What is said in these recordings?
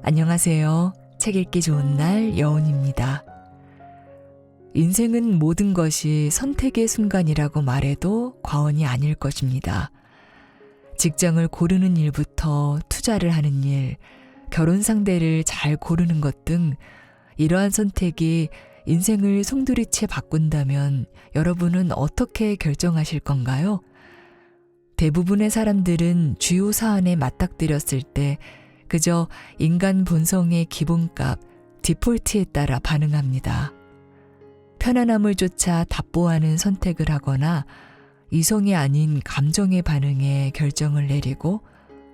안녕하세요. 책 읽기 좋은 날 여운입니다. 인생은 모든 것이 선택의 순간이라고 말해도 과언이 아닐 것입니다. 직장을 고르는 일부터 투자를 하는 일, 결혼 상대를 잘 고르는 것 등 이러한 선택이 인생을 송두리째 바꾼다면 여러분은 어떻게 결정하실 건가요? 대부분의 사람들은 주요 사안에 맞닥뜨렸을 때 그저 인간 본성의 기본값, 디폴트에 따라 반응합니다. 편안함을 쫓아 답보하는 선택을 하거나 이성이 아닌 감정의 반응에 결정을 내리고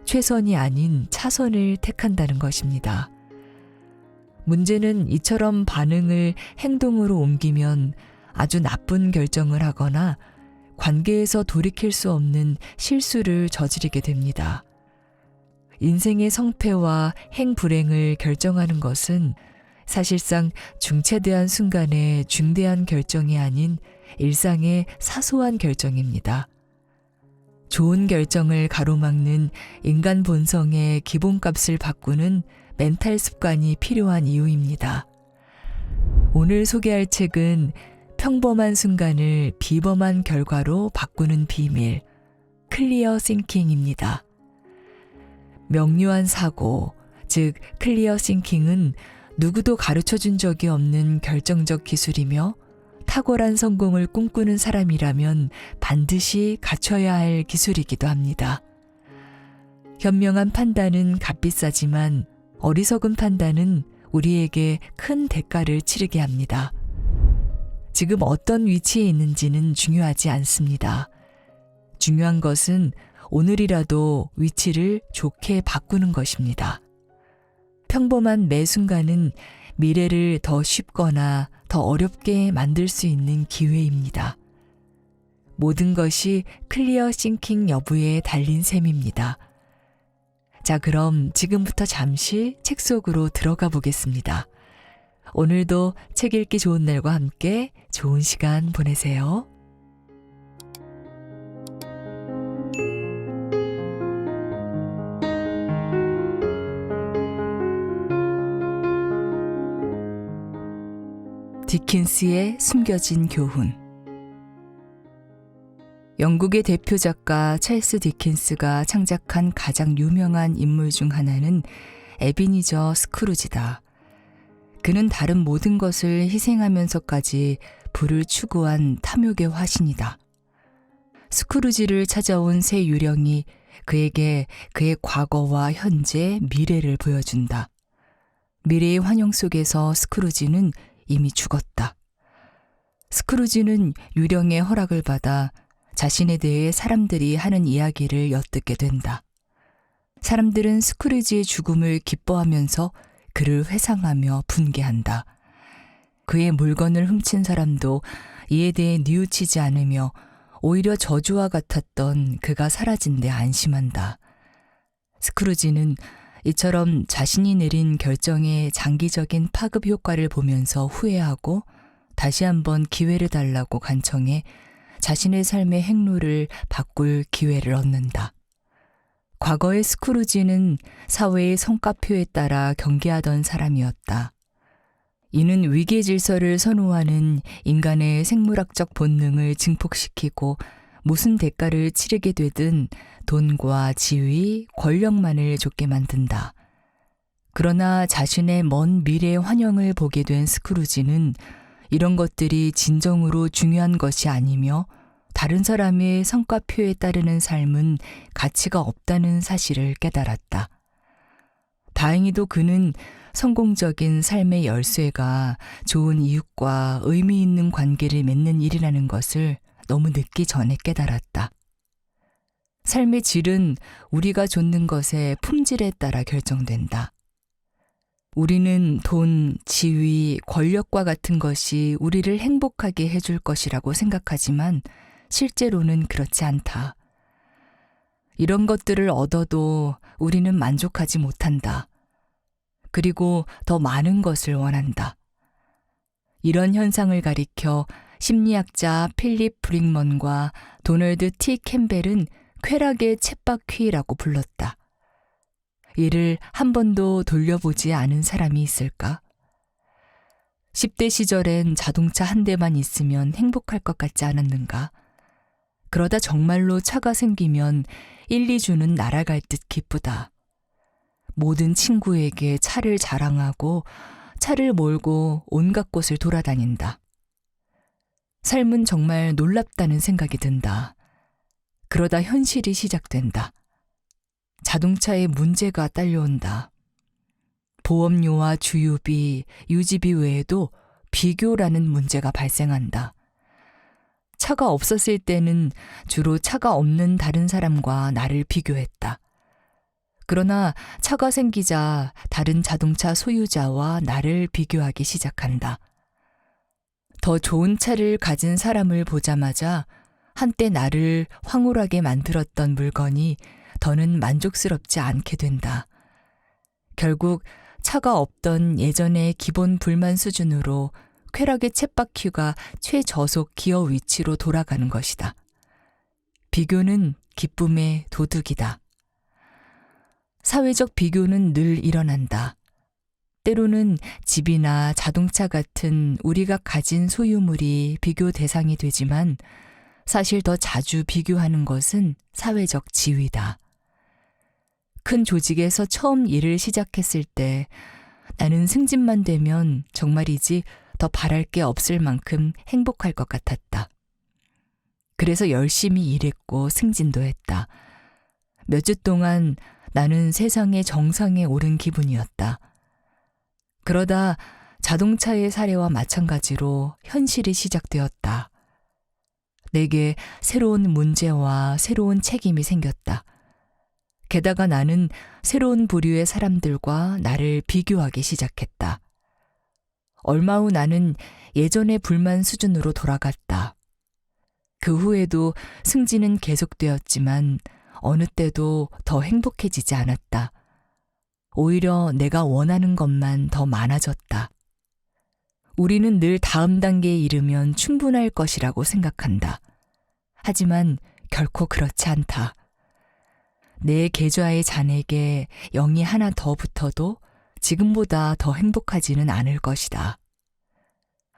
최선이 아닌 차선을 택한다는 것입니다. 문제는 이처럼 반응을 행동으로 옮기면 아주 나쁜 결정을 하거나 관계에서 돌이킬 수 없는 실수를 저지르게 됩니다. 인생의 성패와 행불행을 결정하는 것은 사실상 중차대한 순간의 중대한 결정이 아닌 일상의 사소한 결정입니다. 좋은 결정을 가로막는 인간 본성의 기본값을 바꾸는 멘탈 습관이 필요한 이유입니다. 오늘 소개할 책은 평범한 순간을 비범한 결과로 바꾸는 비밀, 클리어 싱킹입니다. 명료한 사고, 즉 클리어 싱킹은 누구도 가르쳐준 적이 없는 결정적 기술이며 탁월한 성공을 꿈꾸는 사람이라면 반드시 갖춰야 할 기술이기도 합니다. 현명한 판단은 값비싸지만 어리석은 판단은 우리에게 큰 대가를 치르게 합니다. 지금 어떤 위치에 있는지는 중요하지 않습니다. 중요한 것은 오늘이라도 위치를 좋게 바꾸는 것입니다. 평범한 매 순간은 미래를 더 쉽거나 더 어렵게 만들 수 있는 기회입니다. 모든 것이 클리어 싱킹 여부에 달린 셈입니다. 자, 그럼 지금부터 잠시 책 속으로 들어가 보겠습니다. 오늘도 책 읽기 좋은 날과 함께 좋은 시간 보내세요. 디킨스의 숨겨진 교훈. 영국의 대표 작가 찰스 디킨스가 창작한 가장 유명한 인물 중 하나는 에비니저 스크루지다. 그는 다른 모든 것을 희생하면서까지 부를 추구한 탐욕의 화신이다. 스크루지를 찾아온 새 유령이 그에게 그의 과거와 현재, 미래를 보여준다. 미래의 환영 속에서 스크루지는 이미 죽었다. 스크루지는 유령의 허락을 받아 자신에 대해 사람들이 하는 이야기를 엿듣게 된다. 사람들은 스크루지의 죽음을 기뻐하면서 그를 회상하며 분개한다. 그의 물건을 훔친 사람도 이에 대해 뉘우치지 않으며 오히려 저주와 같았던 그가 사라진 데 안심한다. 스크루지는 이처럼 자신이 내린 결정의 장기적인 파급 효과를 보면서 후회하고 다시 한번 기회를 달라고 간청해 자신의 삶의 행로를 바꿀 기회를 얻는다. 과거의 스크루지는 사회의 성과표에 따라 경계하던 사람이었다. 이는 위계 질서를 선호하는 인간의 생물학적 본능을 증폭시키고 무슨 대가를 치르게 되든 돈과 지위, 권력만을 좇게 만든다. 그러나 자신의 먼 미래의 환영을 보게 된 스크루지는 이런 것들이 진정으로 중요한 것이 아니며 다른 사람의 성과표에 따르는 삶은 가치가 없다는 사실을 깨달았다. 다행히도 그는 성공적인 삶의 열쇠가 좋은 이웃과 의미 있는 관계를 맺는 일이라는 것을 너무 늦기 전에 깨달았다. 삶의 질은 우리가 좇는 것의 품질에 따라 결정된다. 우리는 돈, 지위, 권력과 같은 것이 우리를 행복하게 해줄 것이라고 생각하지만 실제로는 그렇지 않다. 이런 것들을 얻어도 우리는 만족하지 못한다. 그리고 더 많은 것을 원한다. 이런 현상을 가리켜 심리학자 필립 브릭먼과 도널드 T 캠벨은 쾌락의 쳇바퀴라고 불렀다. 이를 한 번도 돌려보지 않은 사람이 있을까? 10대 시절엔 자동차 한 대만 있으면 행복할 것 같지 않았는가? 그러다 정말로 차가 생기면 1, 2주는 날아갈 듯 기쁘다. 모든 친구에게 차를 자랑하고 차를 몰고 온갖 곳을 돌아다닌다. 삶은 정말 놀랍다는 생각이 든다. 그러다 현실이 시작된다. 자동차에 문제가 딸려온다. 보험료와 주유비, 유지비 외에도 비교라는 문제가 발생한다. 차가 없었을 때는 주로 차가 없는 다른 사람과 나를 비교했다. 그러나 차가 생기자 다른 자동차 소유자와 나를 비교하기 시작한다. 더 좋은 차를 가진 사람을 보자마자 한때 나를 황홀하게 만들었던 물건이 더는 만족스럽지 않게 된다. 결국 차가 없던 예전의 기본 불만 수준으로 쾌락의 쳇바퀴가 최저속 기어 위치로 돌아가는 것이다. 비교는 기쁨의 도둑이다. 사회적 비교는 늘 일어난다. 때로는 집이나 자동차 같은 우리가 가진 소유물이 비교 대상이 되지만 사실 더 자주 비교하는 것은 사회적 지위다. 큰 조직에서 처음 일을 시작했을 때 나는 승진만 되면 정말이지 더 바랄 게 없을 만큼 행복할 것 같았다. 그래서 열심히 일했고 승진도 했다. 몇 주 동안 나는 세상의 정상에 오른 기분이었다. 그러다 자동차의 사례와 마찬가지로 현실이 시작되었다. 내게 새로운 문제와 새로운 책임이 생겼다. 게다가 나는 새로운 부류의 사람들과 나를 비교하기 시작했다. 얼마 후 나는 예전의 불만 수준으로 돌아갔다. 그 후에도 승진은 계속되었지만 어느 때도 더 행복해지지 않았다. 오히려 내가 원하는 것만 더 많아졌다. 우리는 늘 다음 단계에 이르면 충분할 것이라고 생각한다. 하지만 결코 그렇지 않다. 내 계좌의 잔액에 0이 하나 더 붙어도 지금보다 더 행복하지는 않을 것이다.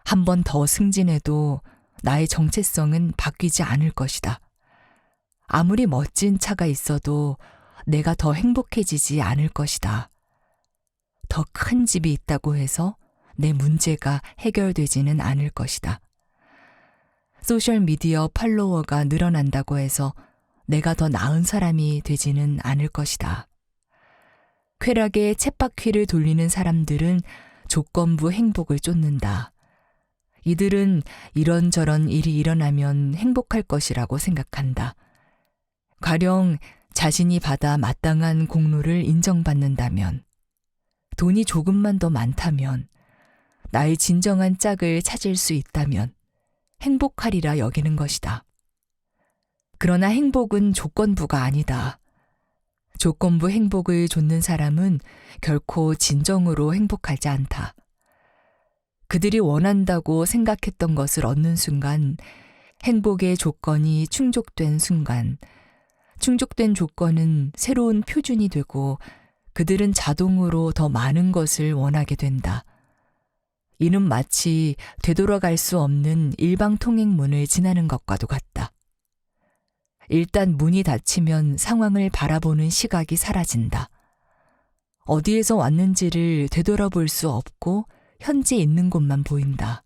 한 번 더 승진해도 나의 정체성은 바뀌지 않을 것이다. 아무리 멋진 차가 있어도 내가 더 행복해지지 않을 것이다. 더 큰 집이 있다고 해서 내 문제가 해결되지는 않을 것이다. 소셜미디어 팔로워가 늘어난다고 해서 내가 더 나은 사람이 되지는 않을 것이다. 쾌락의 쳇바퀴를 돌리는 사람들은 조건부 행복을 쫓는다. 이들은 이런저런 일이 일어나면 행복할 것이라고 생각한다. 가령 자신이 받아 마땅한 공로를 인정받는다면, 돈이 조금만 더 많다면, 나의 진정한 짝을 찾을 수 있다면 행복하리라 여기는 것이다. 그러나 행복은 조건부가 아니다. 조건부 행복을 좇는 사람은 결코 진정으로 행복하지 않다. 그들이 원한다고 생각했던 것을 얻는 순간, 행복의 조건이 충족된 순간, 충족된 조건은 새로운 표준이 되고 그들은 자동으로 더 많은 것을 원하게 된다. 이는 마치 되돌아갈 수 없는 일방통행문을 지나는 것과도 같다. 일단 문이 닫히면 상황을 바라보는 시각이 사라진다. 어디에서 왔는지를 되돌아볼 수 없고 현재 있는 곳만 보인다.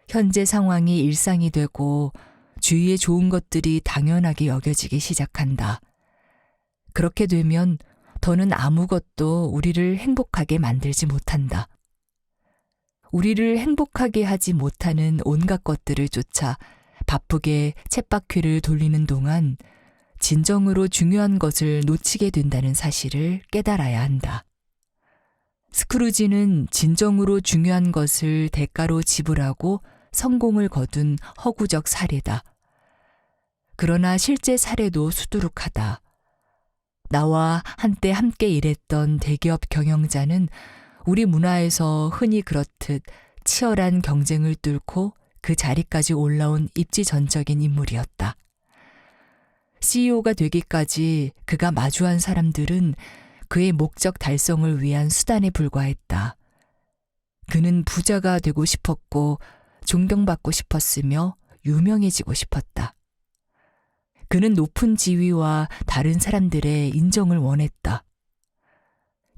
현재 상황이 일상이 되고 주위에 좋은 것들이 당연하게 여겨지기 시작한다. 그렇게 되면 더는 아무것도 우리를 행복하게 만들지 못한다. 우리를 행복하게 하지 못하는 온갖 것들을 쫓아 바쁘게 쳇바퀴를 돌리는 동안 진정으로 중요한 것을 놓치게 된다는 사실을 깨달아야 한다. 스크루지는 진정으로 중요한 것을 대가로 지불하고 성공을 거둔 허구적 사례다. 그러나 실제 사례도 수두룩하다. 나와 한때 함께 일했던 대기업 경영자는 우리 문화에서 흔히 그렇듯 치열한 경쟁을 뚫고 그 자리까지 올라온 입지전적인 인물이었다. CEO가 되기까지 그가 마주한 사람들은 그의 목적 달성을 위한 수단에 불과했다. 그는 부자가 되고 싶었고 존경받고 싶었으며 유명해지고 싶었다. 그는 높은 지위와 다른 사람들의 인정을 원했다.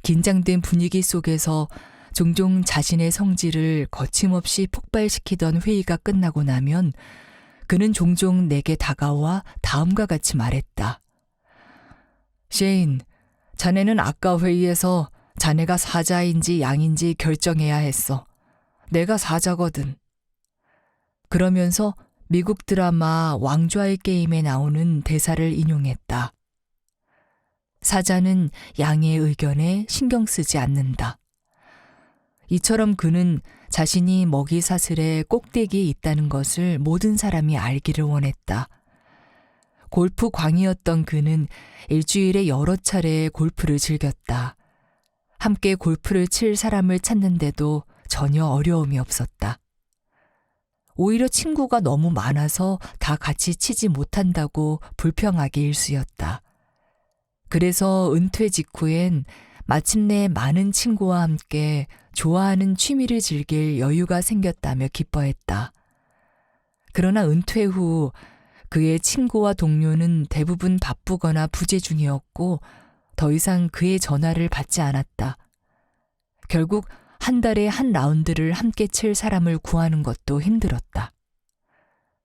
긴장된 분위기 속에서 종종 자신의 성질을 거침없이 폭발시키던 회의가 끝나고 나면 그는 종종 내게 다가와 다음과 같이 말했다. 셰인, 자네는 아까 회의에서 자네가 사자인지 양인지 결정해야 했어. 내가 사자거든. 그러면서 미국 드라마 왕좌의 게임에 나오는 대사를 인용했다. 사자는 양의 의견에 신경 쓰지 않는다. 이처럼 그는 자신이 먹이 사슬의 꼭대기에 있다는 것을 모든 사람이 알기를 원했다. 골프 광이었던 그는 일주일에 여러 차례 골프를 즐겼다. 함께 골프를 칠 사람을 찾는데도 전혀 어려움이 없었다. 오히려 친구가 너무 많아서 다 같이 치지 못한다고 불평하기 일쑤였다. 그래서 은퇴 직후엔 마침내 많은 친구와 함께 좋아하는 취미를 즐길 여유가 생겼다며 기뻐했다. 그러나 은퇴 후 그의 친구와 동료는 대부분 바쁘거나 부재 중이었고 더 이상 그의 전화를 받지 않았다. 결국 한 달에 한 라운드를 함께 칠 사람을 구하는 것도 힘들었다.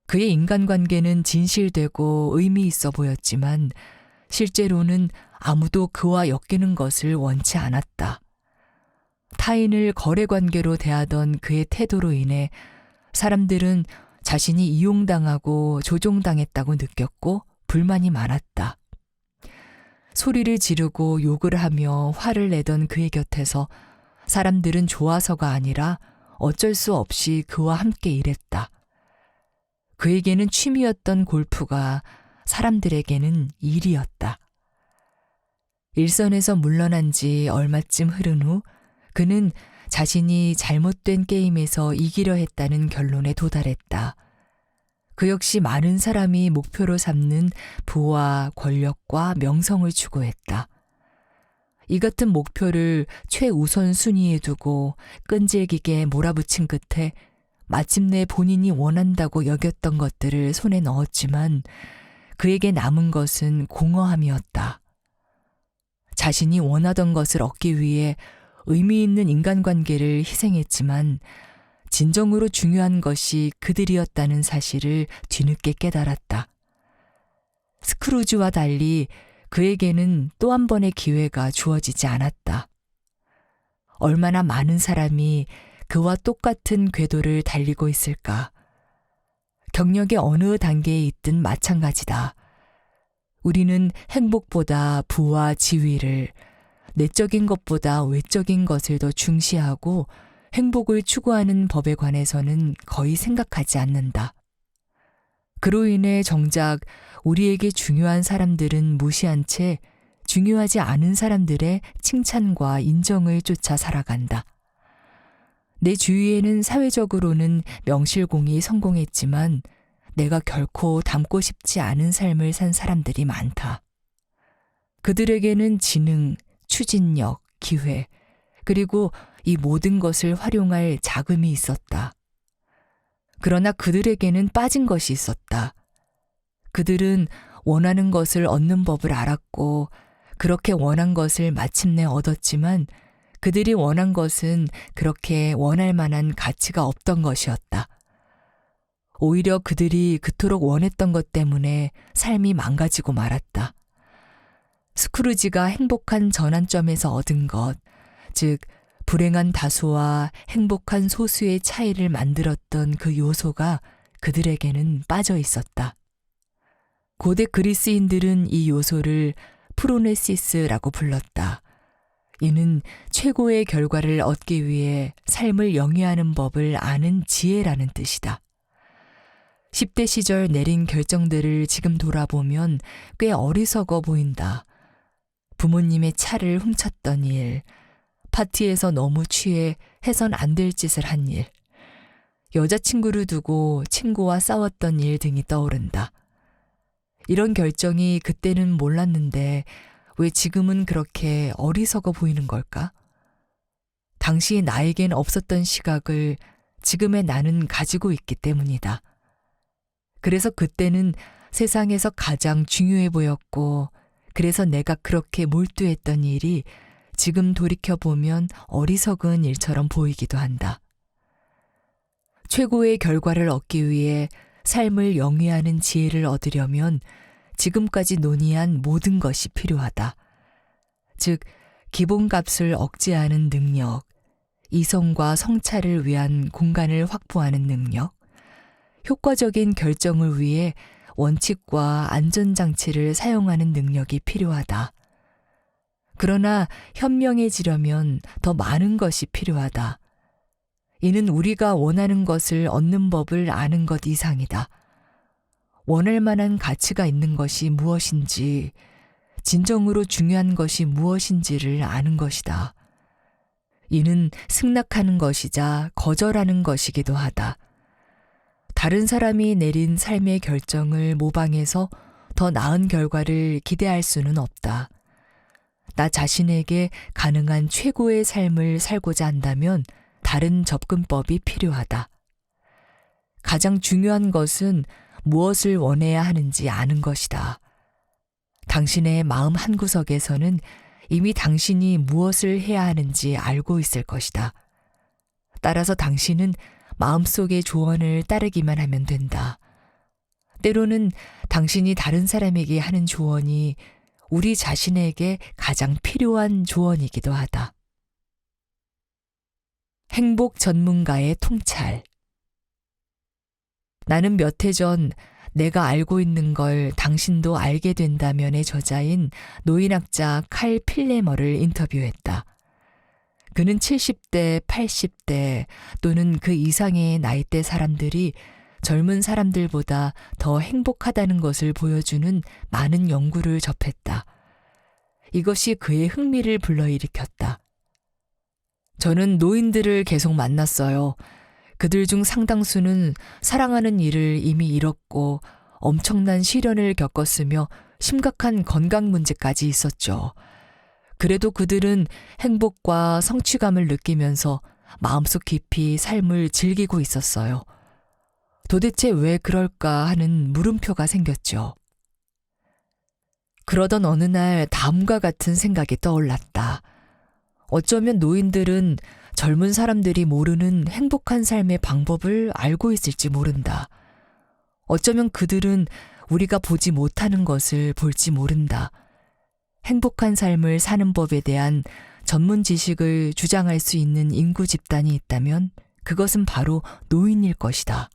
그의 인간관계는 진실되고 의미 있어 보였지만 실제로는 아무도 그와 엮이는 것을 원치 않았다. 타인을 거래관계로 대하던 그의 태도로 인해 사람들은 자신이 이용당하고 조종당했다고 느꼈고 불만이 많았다. 소리를 지르고 욕을 하며 화를 내던 그의 곁에서 사람들은 좋아서가 아니라 어쩔 수 없이 그와 함께 일했다. 그에게는 취미였던 골프가 사람들에게는 일이었다. 일선에서 물러난 지 얼마쯤 흐른 후 그는 자신이 잘못된 게임에서 이기려 했다는 결론에 도달했다. 그 역시 많은 사람이 목표로 삼는 부와 권력과 명성을 추구했다. 이 같은 목표를 최우선 순위에 두고 끈질기게 몰아붙인 끝에 마침내 본인이 원한다고 여겼던 것들을 손에 넣었지만 그에게 남은 것은 공허함이었다. 자신이 원하던 것을 얻기 위해 의미 있는 인간관계를 희생했지만 진정으로 중요한 것이 그들이었다는 사실을 뒤늦게 깨달았다. 스크루지와 달리 그에게는 또 한 번의 기회가 주어지지 않았다. 얼마나 많은 사람이 그와 똑같은 궤도를 달리고 있을까? 경력의 어느 단계에 있든 마찬가지다. 우리는 행복보다 부와 지위를, 내적인 것보다 외적인 것을 더 중시하고 행복을 추구하는 법에 관해서는 거의 생각하지 않는다. 그로 인해 정작 우리에게 중요한 사람들은 무시한 채 중요하지 않은 사람들의 칭찬과 인정을 쫓아 살아간다. 내 주위에는 사회적으로는 명실공히 성공했지만 내가 결코 닮고 싶지 않은 삶을 산 사람들이 많다. 그들에게는 지능, 추진력, 기회, 그리고 이 모든 것을 활용할 자금이 있었다. 그러나 그들에게는 빠진 것이 있었다. 그들은 원하는 것을 얻는 법을 알았고 그렇게 원한 것을 마침내 얻었지만 그들이 원한 것은 그렇게 원할 만한 가치가 없던 것이었다. 오히려 그들이 그토록 원했던 것 때문에 삶이 망가지고 말았다. 스크루지가 행복한 전환점에서 얻은 것, 즉 불행한 다수와 행복한 소수의 차이를 만들었던 그 요소가 그들에게는 빠져 있었다. 고대 그리스인들은 이 요소를 프로네시스라고 불렀다. 이는 최고의 결과를 얻기 위해 삶을 영위하는 법을 아는 지혜라는 뜻이다. 10대 시절 내린 결정들을 지금 돌아보면 꽤 어리석어 보인다. 부모님의 차를 훔쳤던 일, 파티에서 너무 취해 해선 안 될 짓을 한 일, 여자친구를 두고 친구와 싸웠던 일 등이 떠오른다. 이런 결정이 그때는 몰랐는데 왜 지금은 그렇게 어리석어 보이는 걸까? 당시 나에겐 없었던 시각을 지금의 나는 가지고 있기 때문이다. 그래서 그때는 세상에서 가장 중요해 보였고, 그래서 내가 그렇게 몰두했던 일이 지금 돌이켜보면 어리석은 일처럼 보이기도 한다. 최고의 결과를 얻기 위해 삶을 영위하는 지혜를 얻으려면 지금까지 논의한 모든 것이 필요하다. 즉, 기본값을 억제하는 능력, 이성과 성찰을 위한 공간을 확보하는 능력, 효과적인 결정을 위해 원칙과 안전장치를 사용하는 능력이 필요하다. 그러나 현명해지려면 더 많은 것이 필요하다. 이는 우리가 원하는 것을 얻는 법을 아는 것 이상이다. 원할 만한 가치가 있는 것이 무엇인지, 진정으로 중요한 것이 무엇인지를 아는 것이다. 이는 승낙하는 것이자 거절하는 것이기도 하다. 다른 사람이 내린 삶의 결정을 모방해서 더 나은 결과를 기대할 수는 없다. 나 자신에게 가능한 최고의 삶을 살고자 한다면 다른 접근법이 필요하다. 가장 중요한 것은 무엇을 원해야 하는지 아는 것이다. 당신의 마음 한구석에서는 이미 당신이 무엇을 해야 하는지 알고 있을 것이다. 따라서 당신은 마음속의 조언을 따르기만 하면 된다. 때로는 당신이 다른 사람에게 하는 조언이 우리 자신에게 가장 필요한 조언이기도 하다. 행복 전문가의 통찰. 나는 몇 해 전 내가 알고 있는 걸 당신도 알게 된다면의 저자인 노인학자 칼 필레머를 인터뷰했다. 그는 70대, 80대 또는 그 이상의 나이대 사람들이 젊은 사람들보다 더 행복하다는 것을 보여주는 많은 연구를 접했다. 이것이 그의 흥미를 불러일으켰다. 저는 노인들을 계속 만났어요. 그들 중 상당수는 사랑하는 이를 이미 잃었고 엄청난 시련을 겪었으며 심각한 건강 문제까지 있었죠. 그래도 그들은 행복과 성취감을 느끼면서 마음속 깊이 삶을 즐기고 있었어요. 도대체 왜 그럴까 하는 물음표가 생겼죠. 그러던 어느 날 다음과 같은 생각이 떠올랐다. 어쩌면 노인들은 젊은 사람들이 모르는 행복한 삶의 방법을 알고 있을지 모른다. 어쩌면 그들은 우리가 보지 못하는 것을 볼지 모른다. 행복한 삶을 사는 법에 대한 전문 지식을 주장할 수 있는 인구 집단이 있다면 그것은 바로 노인일 것이다.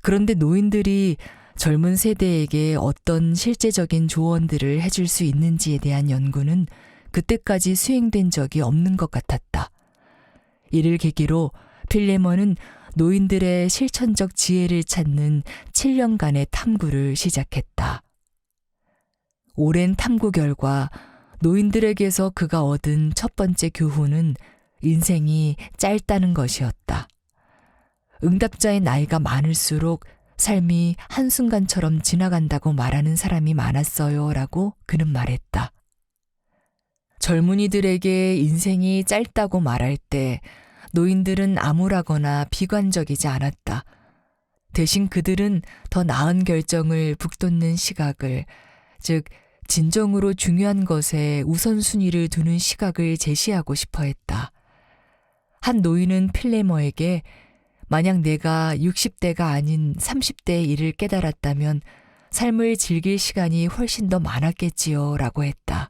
그런데 노인들이 젊은 세대에게 어떤 실제적인 조언들을 해줄 수 있는지에 대한 연구는 그때까지 수행된 적이 없는 것 같았다. 이를 계기로 필레머는 노인들의 실천적 지혜를 찾는 7년간의 탐구를 시작했다. 오랜 탐구 결과 노인들에게서 그가 얻은 첫 번째 교훈은 인생이 짧다는 것이었다. 응답자의 나이가 많을수록 삶이 한순간처럼 지나간다고 말하는 사람이 많았어요 라고 그는 말했다. 젊은이들에게 인생이 짧다고 말할 때 노인들은 암울하거나 비관적이지 않았다. 대신 그들은 더 나은 결정을 북돋는 시각을, 즉 진정으로 중요한 것에 우선순위를 두는 시각을 제시하고 싶어 했다. 한 노인은 필레머에게 만약 내가 60대가 아닌 30대의 일을 깨달았다면 삶을 즐길 시간이 훨씬 더 많았겠지요 라고 했다.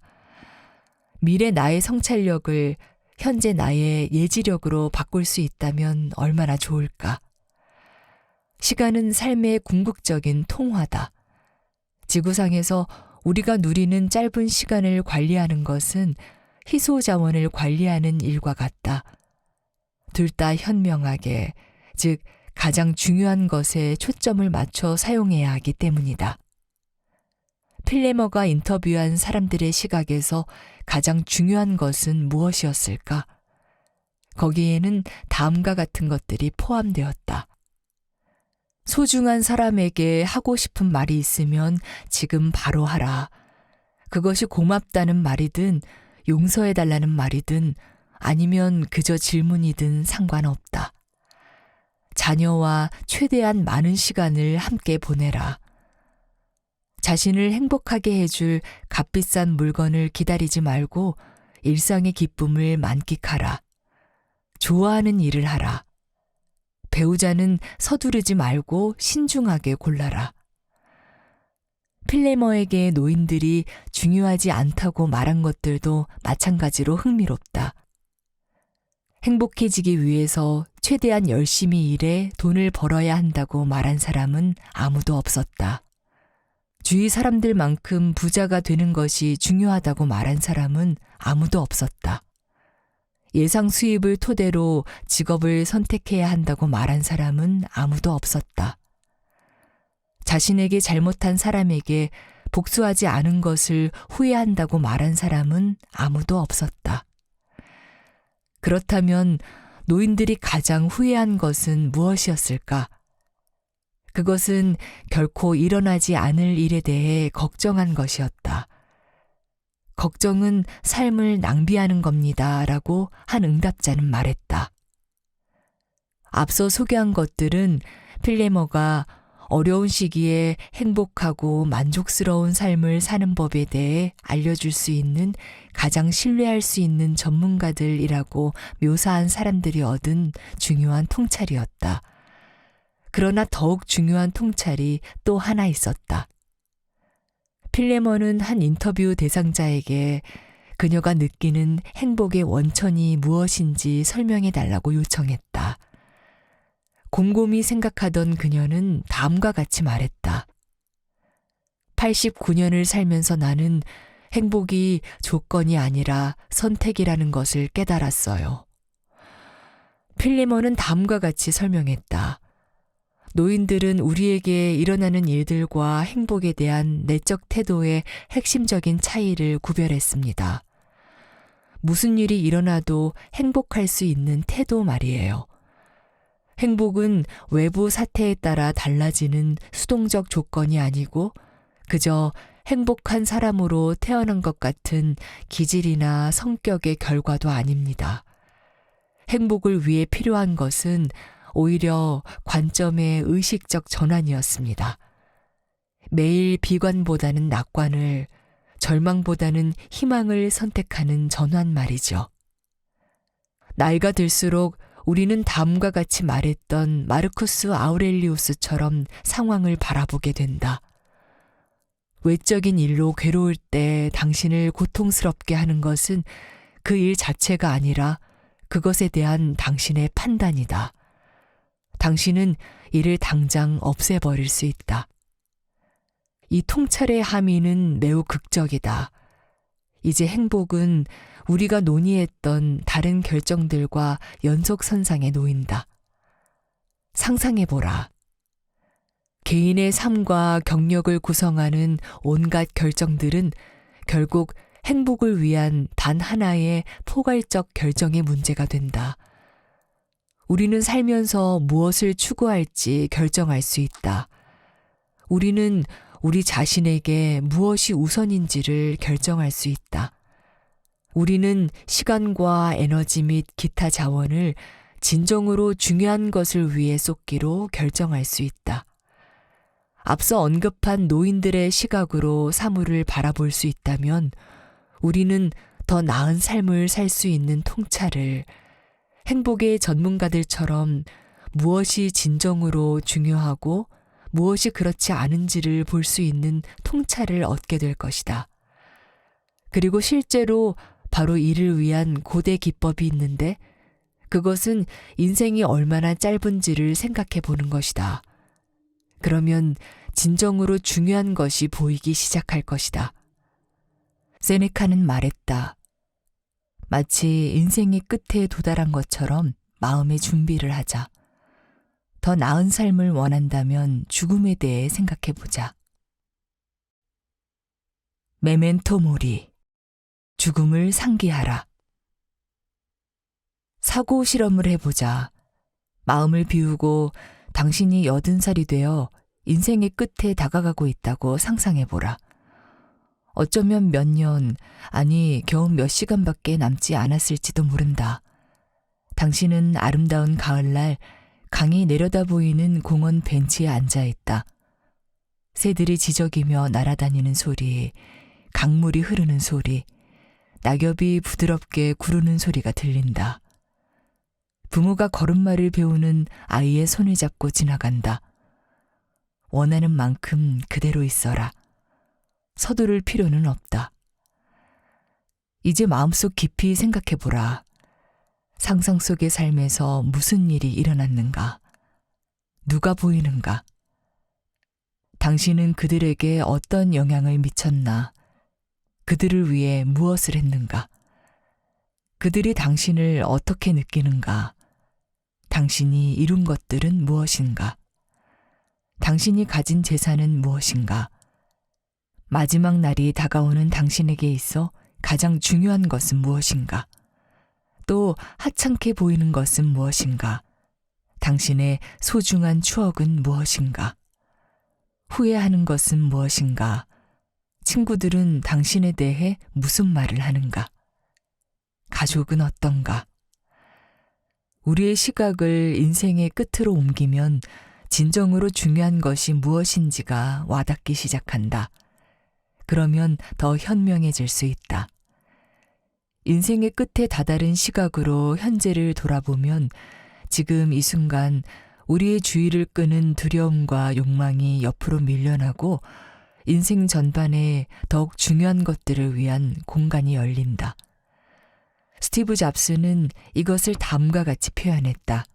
미래 나의 성찰력을 현재 나의 예지력으로 바꿀 수 있다면 얼마나 좋을까. 시간은 삶의 궁극적인 통화다. 지구상에서 우리가 누리는 짧은 시간을 관리하는 것은 희소자원을 관리하는 일과 같다. 둘 다 현명하게, 즉 가장 중요한 것에 초점을 맞춰 사용해야 하기 때문이다. 필레머가 인터뷰한 사람들의 시각에서 가장 중요한 것은 무엇이었을까? 거기에는 다음과 같은 것들이 포함되었다. 소중한 사람에게 하고 싶은 말이 있으면 지금 바로 하라. 그것이 고맙다는 말이든 용서해달라는 말이든 아니면 그저 질문이든 상관없다. 자녀와 최대한 많은 시간을 함께 보내라. 자신을 행복하게 해줄 값비싼 물건을 기다리지 말고 일상의 기쁨을 만끽하라. 좋아하는 일을 하라. 배우자는 서두르지 말고 신중하게 골라라. 필레머에게 노인들이 중요하지 않다고 말한 것들도 마찬가지로 흥미롭다. 행복해지기 위해서 최대한 열심히 일해 돈을 벌어야 한다고 말한 사람은 아무도 없었다. 주위 사람들만큼 부자가 되는 것이 중요하다고 말한 사람은 아무도 없었다. 예상 수입을 토대로 직업을 선택해야 한다고 말한 사람은 아무도 없었다. 자신에게 잘못한 사람에게 복수하지 않은 것을 후회한다고 말한 사람은 아무도 없었다. 그렇다면 노인들이 가장 후회한 것은 무엇이었을까? 그것은 결코 일어나지 않을 일에 대해 걱정한 것이었다. 걱정은 삶을 낭비하는 겁니다. 라고 한 응답자는 말했다. 앞서 소개한 것들은 필레머가 어려운 시기에 행복하고 만족스러운 삶을 사는 법에 대해 알려줄 수 있는 가장 신뢰할 수 있는 전문가들이라고 묘사한 사람들이 얻은 중요한 통찰이었다. 그러나 더욱 중요한 통찰이 또 하나 있었다. 필레머는 한 인터뷰 대상자에게 그녀가 느끼는 행복의 원천이 무엇인지 설명해 달라고 요청했다. 곰곰이 생각하던 그녀는 다음과 같이 말했다. 89년을 살면서 나는 행복이 조건이 아니라 선택이라는 것을 깨달았어요. 필레머는 다음과 같이 설명했다. 노인들은 우리에게 일어나는 일들과 행복에 대한 내적 태도의 핵심적인 차이를 구별했습니다. 무슨 일이 일어나도 행복할 수 있는 태도 말이에요. 행복은 외부 사태에 따라 달라지는 수동적 조건이 아니고 그저 행복한 사람으로 태어난 것 같은 기질이나 성격의 결과도 아닙니다. 행복을 위해 필요한 것은 오히려 관점의 의식적 전환이었습니다. 매일 비관보다는 낙관을, 절망보다는 희망을 선택하는 전환 말이죠. 나이가 들수록 우리는 다음과 같이 말했던 마르쿠스 아우렐리우스처럼 상황을 바라보게 된다. 외적인 일로 괴로울 때 당신을 고통스럽게 하는 것은 그 일 자체가 아니라 그것에 대한 당신의 판단이다. 당신은 이를 당장 없애버릴 수 있다. 이 통찰의 함의는 매우 극적이다. 이제 행복은 우리가 논의했던 다른 결정들과 연속선상에 놓인다. 상상해보라. 개인의 삶과 경력을 구성하는 온갖 결정들은 결국 행복을 위한 단 하나의 포괄적 결정의 문제가 된다. 우리는 살면서 무엇을 추구할지 결정할 수 있다. 우리는 우리 자신에게 무엇이 우선인지를 결정할 수 있다. 우리는 시간과 에너지 및 기타 자원을 진정으로 중요한 것을 위해 쏟기로 결정할 수 있다. 앞서 언급한 노인들의 시각으로 사물을 바라볼 수 있다면 우리는 더 나은 삶을 살 수 있는 통찰을 행복의 전문가들처럼 무엇이 진정으로 중요하고 무엇이 그렇지 않은지를 볼 수 있는 통찰을 얻게 될 것이다. 그리고 실제로 바로 이를 위한 고대 기법이 있는데 그것은 인생이 얼마나 짧은지를 생각해 보는 것이다. 그러면 진정으로 중요한 것이 보이기 시작할 것이다. 세네카는 말했다. 마치 인생의 끝에 도달한 것처럼 마음의 준비를 하자. 더 나은 삶을 원한다면 죽음에 대해 생각해보자. 메멘토 모리. 죽음을 상기하라. 사고 실험을 해보자. 마음을 비우고 당신이 80살이 되어 인생의 끝에 다가가고 있다고 상상해보라. 어쩌면 몇 년, 아니 겨우 몇 시간밖에 남지 않았을지도 모른다. 당신은 아름다운 가을날 강이 내려다 보이는 공원 벤치에 앉아있다. 새들이 지저귀며 날아다니는 소리, 강물이 흐르는 소리, 낙엽이 부드럽게 구르는 소리가 들린다. 부모가 걸음마를 배우는 아이의 손을 잡고 지나간다. 원하는 만큼 그대로 있어라. 서두를 필요는 없다. 이제 마음속 깊이 생각해보라. 상상 속의 삶에서 무슨 일이 일어났는가? 누가 보이는가? 당신은 그들에게 어떤 영향을 미쳤나? 그들을 위해 무엇을 했는가? 그들이 당신을 어떻게 느끼는가? 당신이 이룬 것들은 무엇인가? 당신이 가진 재산은 무엇인가? 마지막 날이 다가오는 당신에게 있어 가장 중요한 것은 무엇인가? 또 하찮게 보이는 것은 무엇인가? 당신의 소중한 추억은 무엇인가? 후회하는 것은 무엇인가? 친구들은 당신에 대해 무슨 말을 하는가? 가족은 어떤가? 우리의 시각을 인생의 끝으로 옮기면 진정으로 중요한 것이 무엇인지가 와닿기 시작한다. 그러면 더 현명해질 수 있다. 인생의 끝에 다다른 시각으로 현재를 돌아보면 지금 이 순간 우리의 주의를 끄는 두려움과 욕망이 옆으로 밀려나고 인생 전반에 더욱 중요한 것들을 위한 공간이 열린다. 스티브 잡스는 이것을 다음과 같이 표현했다.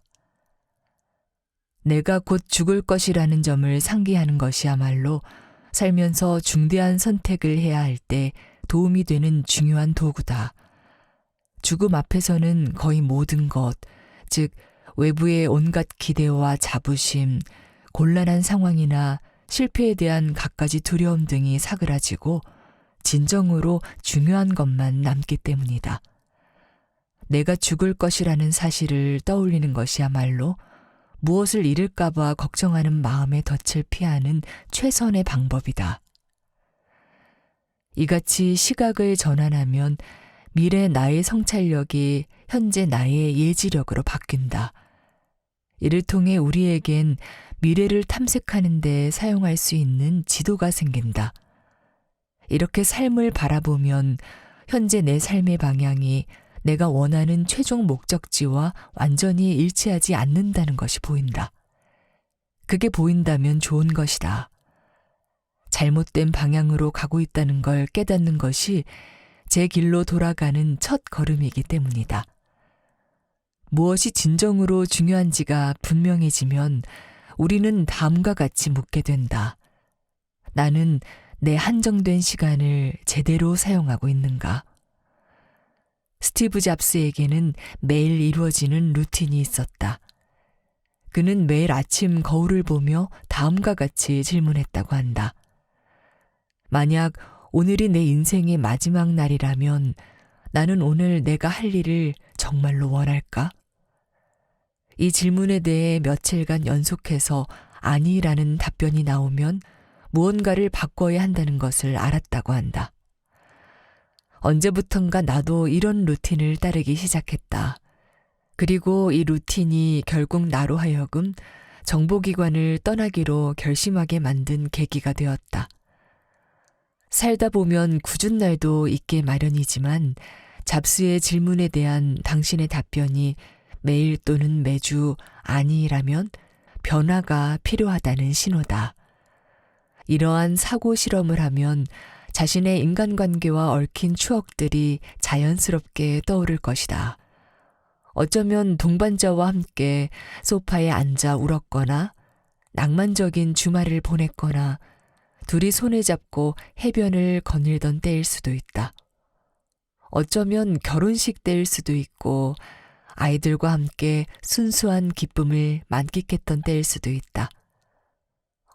내가 곧 죽을 것이라는 점을 상기하는 것이야말로 살면서 중대한 선택을 해야 할 때 도움이 되는 중요한 도구다. 죽음 앞에서는 거의 모든 것, 즉 외부의 온갖 기대와 자부심, 곤란한 상황이나 실패에 대한 갖가지 두려움 등이 사그라지고 진정으로 중요한 것만 남기 때문이다. 내가 죽을 것이라는 사실을 떠올리는 것이야말로 무엇을 잃을까봐 걱정하는 마음의 덫을 피하는 최선의 방법이다. 이같이 시각을 전환하면 미래 나의 성찰력이 현재 나의 예지력으로 바뀐다. 이를 통해 우리에겐 미래를 탐색하는 데 사용할 수 있는 지도가 생긴다. 이렇게 삶을 바라보면 현재 내 삶의 방향이 내가 원하는 최종 목적지와 완전히 일치하지 않는다는 것이 보인다. 그게 보인다면 좋은 것이다. 잘못된 방향으로 가고 있다는 걸 깨닫는 것이 제 길로 돌아가는 첫 걸음이기 때문이다. 무엇이 진정으로 중요한지가 분명해지면 우리는 다음과 같이 묻게 된다. 나는 내 한정된 시간을 제대로 사용하고 있는가? 스티브 잡스에게는 매일 이루어지는 루틴이 있었다. 그는 매일 아침 거울을 보며 다음과 같이 질문했다고 한다. 만약 오늘이 내 인생의 마지막 날이라면 나는 오늘 내가 할 일을 정말로 원할까? 이 질문에 대해 며칠간 연속해서 아니라는 답변이 나오면 무언가를 바꿔야 한다는 것을 알았다고 한다. 언제부턴가 나도 이런 루틴을 따르기 시작했다. 그리고 이 루틴이 결국 나로 하여금 정보기관을 떠나기로 결심하게 만든 계기가 되었다. 살다 보면 굳은 날도 있게 마련이지만 잡스의 질문에 대한 당신의 답변이 매일 또는 매주 아니라면 변화가 필요하다는 신호다. 이러한 사고 실험을 하면 자신의 인간관계와 얽힌 추억들이 자연스럽게 떠오를 것이다. 어쩌면 동반자와 함께 소파에 앉아 울었거나 낭만적인 주말을 보냈거나 둘이 손을 잡고 해변을 거닐던 때일 수도 있다. 어쩌면 결혼식 때일 수도 있고 아이들과 함께 순수한 기쁨을 만끽했던 때일 수도 있다.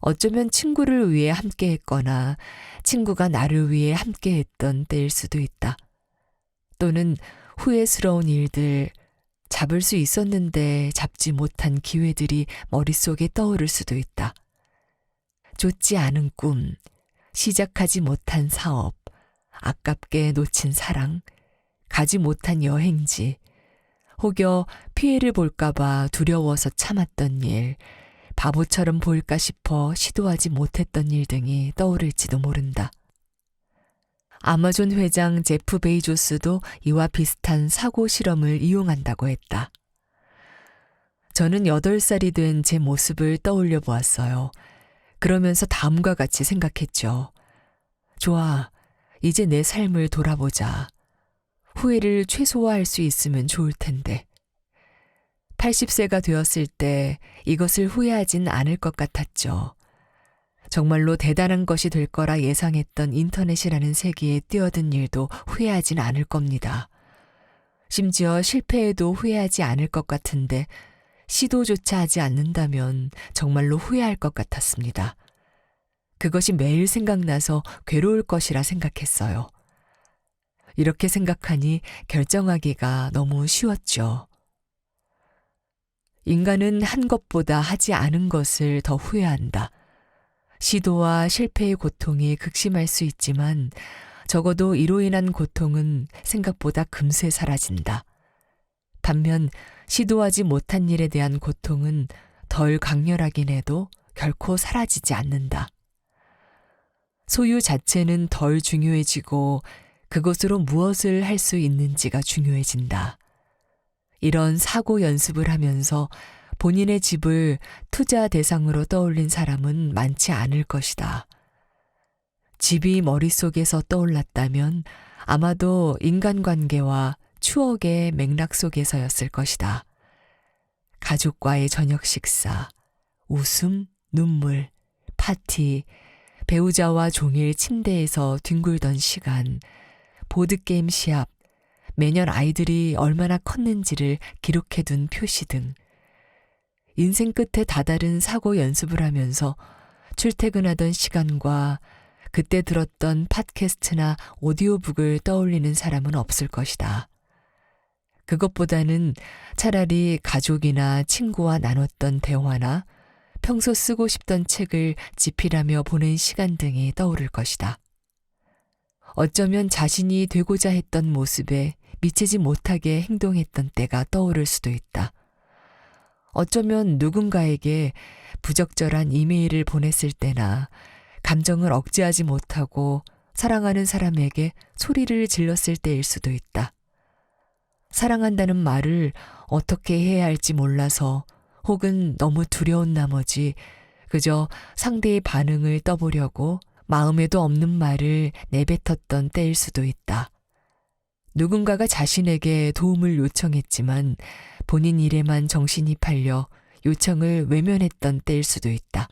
어쩌면 친구를 위해 함께 했거나 친구가 나를 위해 함께 했던 때일 수도 있다. 또는 후회스러운 일들, 잡을 수 있었는데 잡지 못한 기회들이 머릿속에 떠오를 수도 있다. 좇지 않은 꿈, 시작하지 못한 사업, 아깝게 놓친 사랑, 가지 못한 여행지, 혹여 피해를 볼까봐 두려워서 참았던 일, 바보처럼 보일까 싶어 시도하지 못했던 일 등이 떠오를지도 모른다. 아마존 회장 제프 베이조스도 이와 비슷한 사고 실험을 이용한다고 했다. 저는 8살이 된 제 모습을 떠올려 보았어요. 그러면서 다음과 같이 생각했죠. 좋아, 이제 내 삶을 돌아보자. 후회를 최소화할 수 있으면 좋을 텐데. 80세가 되었을 때 이것을 후회하진 않을 것 같았죠. 정말로 대단한 것이 될 거라 예상했던 인터넷이라는 세계에 뛰어든 일도 후회하진 않을 겁니다. 심지어 실패해도 후회하지 않을 것 같은데 시도조차 하지 않는다면 정말로 후회할 것 같았습니다. 그것이 매일 생각나서 괴로울 것이라 생각했어요. 이렇게 생각하니 결정하기가 너무 쉬웠죠. 인간은 한 것보다 하지 않은 것을 더 후회한다. 시도와 실패의 고통이 극심할 수 있지만 적어도 이로 인한 고통은 생각보다 금세 사라진다. 반면 시도하지 못한 일에 대한 고통은 덜 강렬하긴 해도 결코 사라지지 않는다. 소유 자체는 덜 중요해지고 그것으로 무엇을 할 수 있는지가 중요해진다. 이런 사고 연습을 하면서 본인의 집을 투자 대상으로 떠올린 사람은 많지 않을 것이다. 집이 머릿속에서 떠올랐다면 아마도 인간관계와 추억의 맥락 속에서였을 것이다. 가족과의 저녁 식사, 웃음, 눈물, 파티, 배우자와 종일 침대에서 뒹굴던 시간, 보드게임 시합, 매년 아이들이 얼마나 컸는지를 기록해둔 표시 등 인생 끝에 다다른 사고 연습을 하면서 출퇴근하던 시간과 그때 들었던 팟캐스트나 오디오북을 떠올리는 사람은 없을 것이다. 그것보다는 차라리 가족이나 친구와 나눴던 대화나 평소 쓰고 싶던 책을 집필하며 보낸 시간 등이 떠오를 것이다. 어쩌면 자신이 되고자 했던 모습에 미치지 못하게 행동했던 때가 떠오를 수도 있다. 어쩌면 누군가에게 부적절한 이메일을 보냈을 때나 감정을 억제하지 못하고 사랑하는 사람에게 소리를 질렀을 때일 수도 있다. 사랑한다는 말을 어떻게 해야 할지 몰라서 혹은 너무 두려운 나머지 그저 상대의 반응을 떠보려고 마음에도 없는 말을 내뱉었던 때일 수도 있다. 누군가가 자신에게 도움을 요청했지만 본인 일에만 정신이 팔려 요청을 외면했던 때일 수도 있다.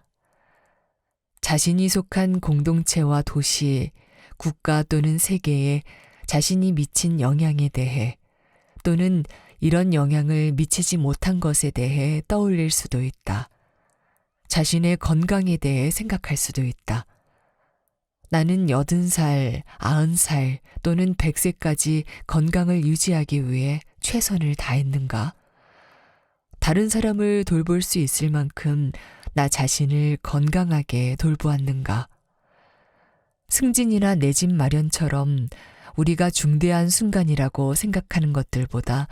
자신이 속한 공동체와 도시, 국가 또는 세계에 자신이 미친 영향에 대해 또는 이런 영향을 미치지 못한 것에 대해 떠올릴 수도 있다. 자신의 건강에 대해 생각할 수도 있다. 나는 80살, 90살 또는 100세까지 건강을 유지하기 위해 최선을 다했는가? 다른 사람을 돌볼 수 있을 만큼 나 자신을 건강하게 돌보았는가? 승진이나 내 집 마련처럼 우리가 중대한 순간이라고 생각하는 것들보다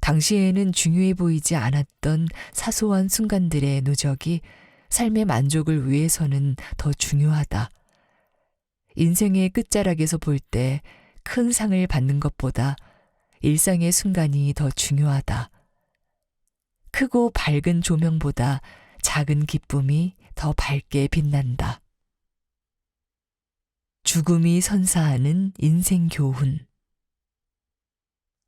당시에는 중요해 보이지 않았던 사소한 순간들의 누적이 삶의 만족을 위해서는 더 중요하다. 인생의 끝자락에서 볼 때 큰 상을 받는 것보다 일상의 순간이 더 중요하다. 크고 밝은 조명보다 작은 기쁨이 더 밝게 빛난다. 죽음이 선사하는 인생 교훈.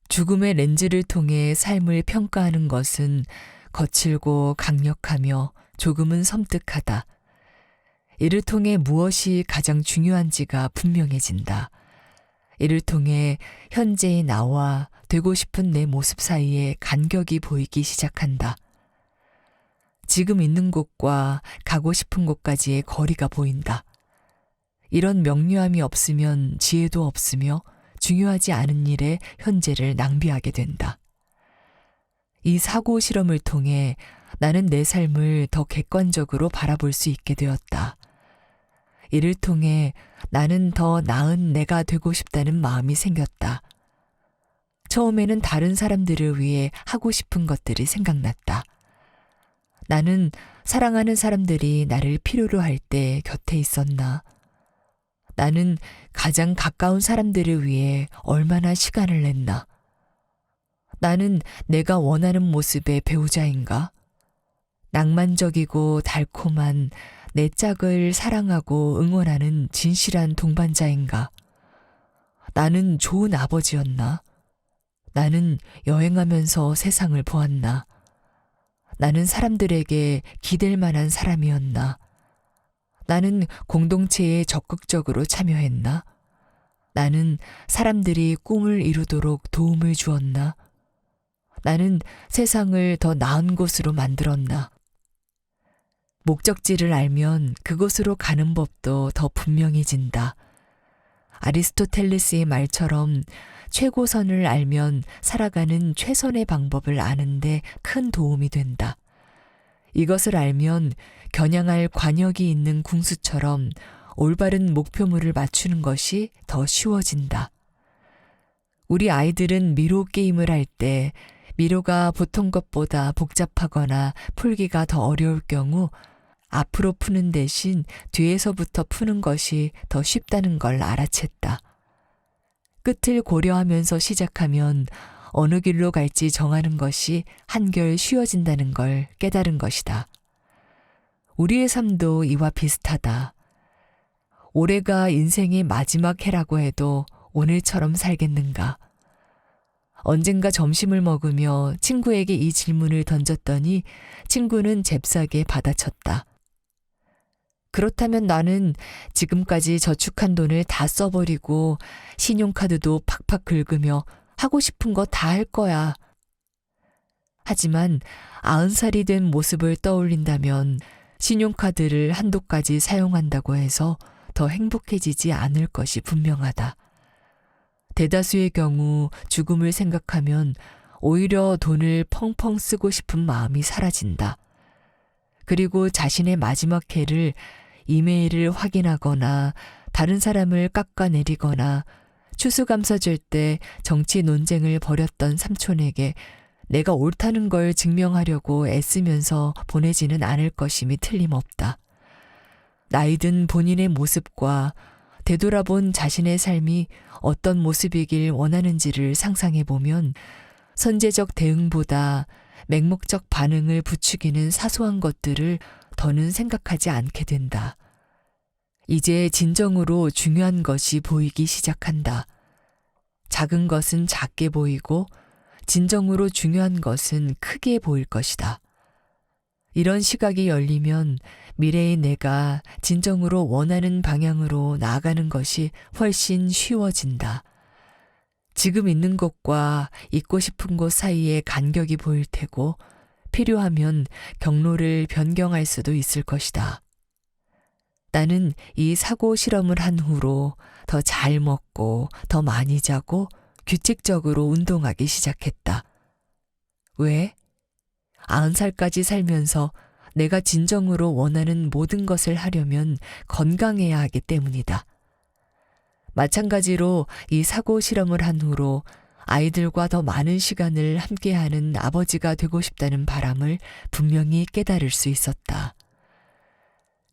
죽음의 렌즈를 통해 삶을 평가하는 것은 거칠고 강력하며 조금은 섬뜩하다. 이를 통해 무엇이 가장 중요한지가 분명해진다. 이를 통해 현재의 나와 되고 싶은 내 모습 사이에 간격이 보이기 시작한다. 지금 있는 곳과 가고 싶은 곳까지의 거리가 보인다. 이런 명료함이 없으면 지혜도 없으며 중요하지 않은 일에 현재를 낭비하게 된다. 이 사고 실험을 통해 나는 내 삶을 더 객관적으로 바라볼 수 있게 되었다. 이를 통해 나는 더 나은 내가 되고 싶다는 마음이 생겼다. 처음에는 다른 사람들을 위해 하고 싶은 것들이 생각났다. 나는 사랑하는 사람들이 나를 필요로 할 때 곁에 있었나? 나는 가장 가까운 사람들을 위해 얼마나 시간을 냈나? 나는 내가 원하는 모습의 배우자인가? 낭만적이고 달콤한 내 짝을 사랑하고 응원하는 진실한 동반자인가? 나는 좋은 아버지였나? 나는 여행하면서 세상을 보았나? 나는 사람들에게 기댈 만한 사람이었나? 나는 공동체에 적극적으로 참여했나? 나는 사람들이 꿈을 이루도록 도움을 주었나? 나는 세상을 더 나은 곳으로 만들었나? 목적지를 알면 그곳으로 가는 법도 더 분명해진다. 아리스토텔레스의 말처럼 최고선을 알면 살아가는 최선의 방법을 아는데 큰 도움이 된다. 이것을 알면 겨냥할 관역이 있는 궁수처럼 올바른 목표물을 맞추는 것이 더 쉬워진다. 우리 아이들은 미로 게임을 할 때 미로가 보통 것보다 복잡하거나 풀기가 더 어려울 경우 앞으로 푸는 대신 뒤에서부터 푸는 것이 더 쉽다는 걸 알아챘다. 끝을 고려하면서 시작하면 어느 길로 갈지 정하는 것이 한결 쉬워진다는 걸 깨달은 것이다. 우리의 삶도 이와 비슷하다. 올해가 인생의 마지막 해라고 해도 오늘처럼 살겠는가? 언젠가 점심을 먹으며 친구에게 이 질문을 던졌더니 친구는 잽싸게 받아쳤다. 그렇다면 나는 지금까지 저축한 돈을 다 써버리고 신용카드도 팍팍 긁으며 하고 싶은 거 다 할 거야. 하지만 90살이 된 모습을 떠올린다면 신용카드를 한도까지 사용한다고 해서 더 행복해지지 않을 것이 분명하다. 대다수의 경우 죽음을 생각하면 오히려 돈을 펑펑 쓰고 싶은 마음이 사라진다. 그리고 자신의 마지막 해를 이메일을 확인하거나 다른 사람을 깎아내리거나 추수감사절 때 정치 논쟁을 벌였던 삼촌에게 내가 옳다는 걸 증명하려고 애쓰면서 보내지는 않을 것임이 틀림없다. 나이든 본인의 모습과 되돌아본 자신의 삶이 어떤 모습이길 원하는지를 상상해보면 선제적 대응보다 맹목적 반응을 부추기는 사소한 것들을 더는 생각하지 않게 된다. 이제 진정으로 중요한 것이 보이기 시작한다. 작은 것은 작게 보이고 진정으로 중요한 것은 크게 보일 것이다. 이런 시각이 열리면 미래의 내가 진정으로 원하는 방향으로 나아가는 것이 훨씬 쉬워진다. 지금 있는 곳과 있고 싶은 곳 사이에 간격이 보일 테고 필요하면 경로를 변경할 수도 있을 것이다. 나는 이 사고 실험을 한 후로 더 잘 먹고 더 많이 자고 규칙적으로 운동하기 시작했다. 왜? 90살까지 살면서 내가 진정으로 원하는 모든 것을 하려면 건강해야 하기 때문이다. 마찬가지로 이 사고 실험을 한 후로 아이들과 더 많은 시간을 함께하는 아버지가 되고 싶다는 바람을 분명히 깨달을 수 있었다.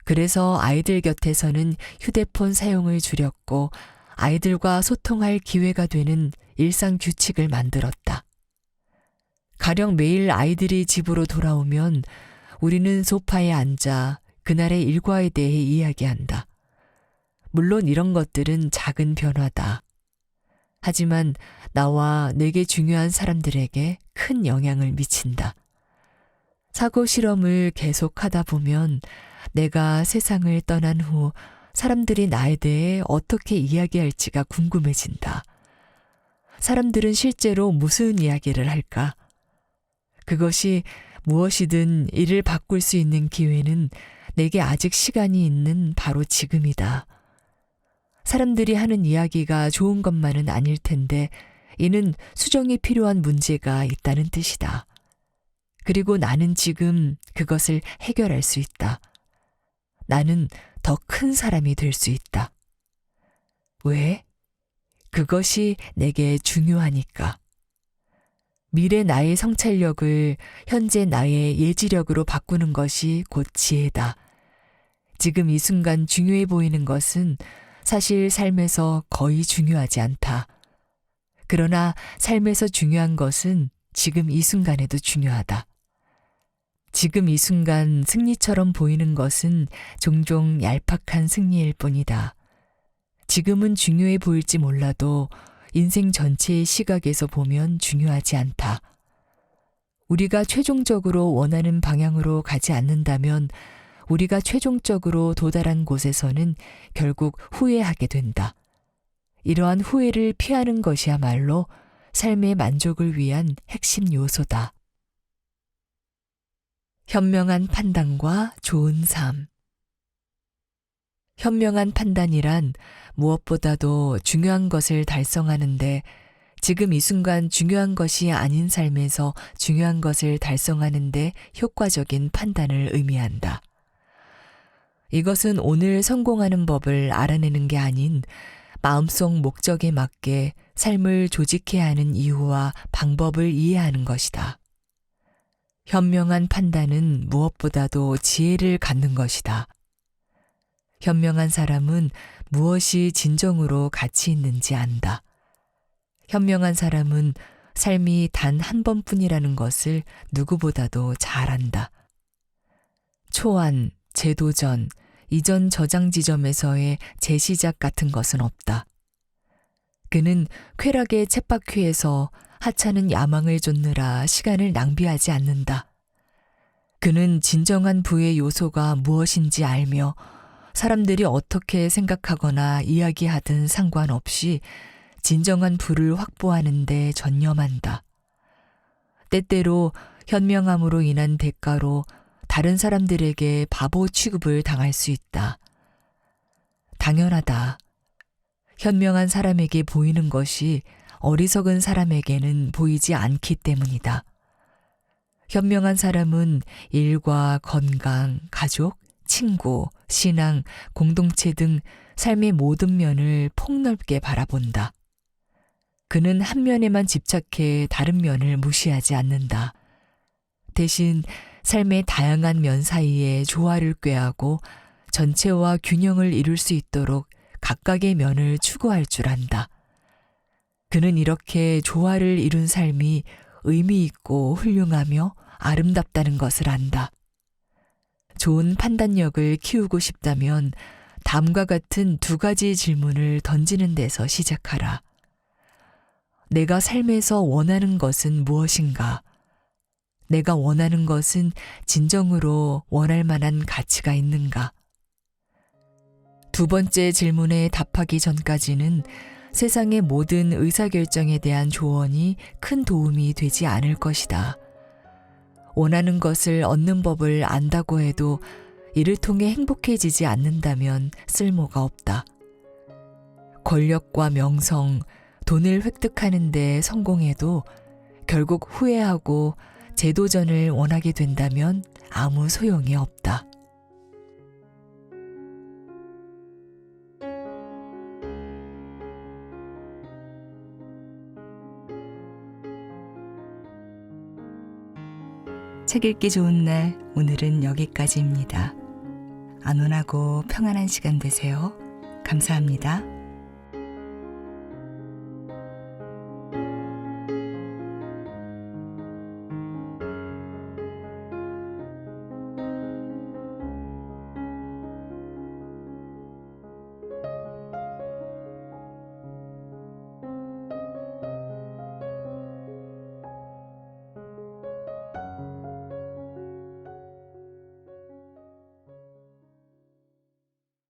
그래서 아이들 곁에서는 휴대폰 사용을 줄였고 아이들과 소통할 기회가 되는 일상 규칙을 만들었다. 가령 매일 아이들이 집으로 돌아오면 우리는 소파에 앉아 그날의 일과에 대해 이야기한다. 물론 이런 것들은 작은 변화다. 하지만 나와 내게 중요한 사람들에게 큰 영향을 미친다. 사고 실험을 계속하다 보면 내가 세상을 떠난 후 사람들이 나에 대해 어떻게 이야기할지가 궁금해진다. 사람들은 실제로 무슨 이야기를 할까? 그것이 무엇이든 이를 바꿀 수 있는 기회는 내게 아직 시간이 있는 바로 지금이다. 사람들이 하는 이야기가 좋은 것만은 아닐 텐데 이는 수정이 필요한 문제가 있다는 뜻이다. 그리고 나는 지금 그것을 해결할 수 있다. 나는 더 큰 사람이 될 수 있다. 왜? 그것이 내게 중요하니까. 미래 나의 성찰력을 현재 나의 예지력으로 바꾸는 것이 곧 지혜다. 지금 이 순간 중요해 보이는 것은 사실 삶에서 거의 중요하지 않다. 그러나 삶에서 중요한 것은 지금 이 순간에도 중요하다. 지금 이 순간 승리처럼 보이는 것은 종종 얄팍한 승리일 뿐이다. 지금은 중요해 보일지 몰라도 인생 전체의 시각에서 보면 중요하지 않다. 우리가 최종적으로 원하는 방향으로 가지 않는다면 우리가 최종적으로 도달한 곳에서는 결국 후회하게 된다. 이러한 후회를 피하는 것이야말로 삶의 만족을 위한 핵심 요소다. 현명한 판단과 좋은 삶. 현명한 판단이란 무엇보다도 중요한 것을 달성하는데 지금 이 순간 중요한 것이 아닌 삶에서 중요한 것을 달성하는데 효과적인 판단을 의미한다. 이것은 오늘 성공하는 법을 알아내는 게 아닌 마음속 목적에 맞게 삶을 조직해야 하는 이유와 방법을 이해하는 것이다. 현명한 판단은 무엇보다도 지혜를 갖는 것이다. 현명한 사람은 무엇이 진정으로 가치 있는지 안다. 현명한 사람은 삶이 단 한 번뿐이라는 것을 누구보다도 잘 안다. 초안, 재도전, 이전 저장 지점에서의 재시작 같은 것은 없다. 그는 쾌락의 쳇바퀴에서 하찮은 야망을 좇느라 시간을 낭비하지 않는다. 그는 진정한 부의 요소가 무엇인지 알며 사람들이 어떻게 생각하거나 이야기하든 상관없이 진정한 부를 확보하는 데 전념한다. 때때로 현명함으로 인한 대가로 다른 사람들에게 바보 취급을 당할 수 있다. 당연하다. 현명한 사람에게 보이는 것이 어리석은 사람에게는 보이지 않기 때문이다. 현명한 사람은 일과 건강, 가족, 친구, 신앙, 공동체 등 삶의 모든 면을 폭넓게 바라본다. 그는 한 면에만 집착해 다른 면을 무시하지 않는다. 대신 삶의 다양한 면 사이에 조화를 꾀하고 전체와 균형을 이룰 수 있도록 각각의 면을 추구할 줄 안다. 그는 이렇게 조화를 이룬 삶이 의미 있고 훌륭하며 아름답다는 것을 안다. 좋은 판단력을 키우고 싶다면 다음과 같은 두 가지 질문을 던지는 데서 시작하라. 내가 삶에서 원하는 것은 무엇인가? 내가 원하는 것은 진정으로 원할 만한 가치가 있는가? 두 번째 질문에 답하기 전까지는 세상의 모든 의사결정에 대한 조언이 큰 도움이 되지 않을 것이다. 원하는 것을 얻는 법을 안다고 해도 이를 통해 행복해지지 않는다면 쓸모가 없다. 권력과 명성, 돈을 획득하는 데 성공해도 결국 후회하고 재도전을 원하게 된다면 아무 소용이 없다. 책 읽기 좋은 날, 오늘은 여기까지입니다. 안온하고 평안한 시간 되세요. 감사합니다.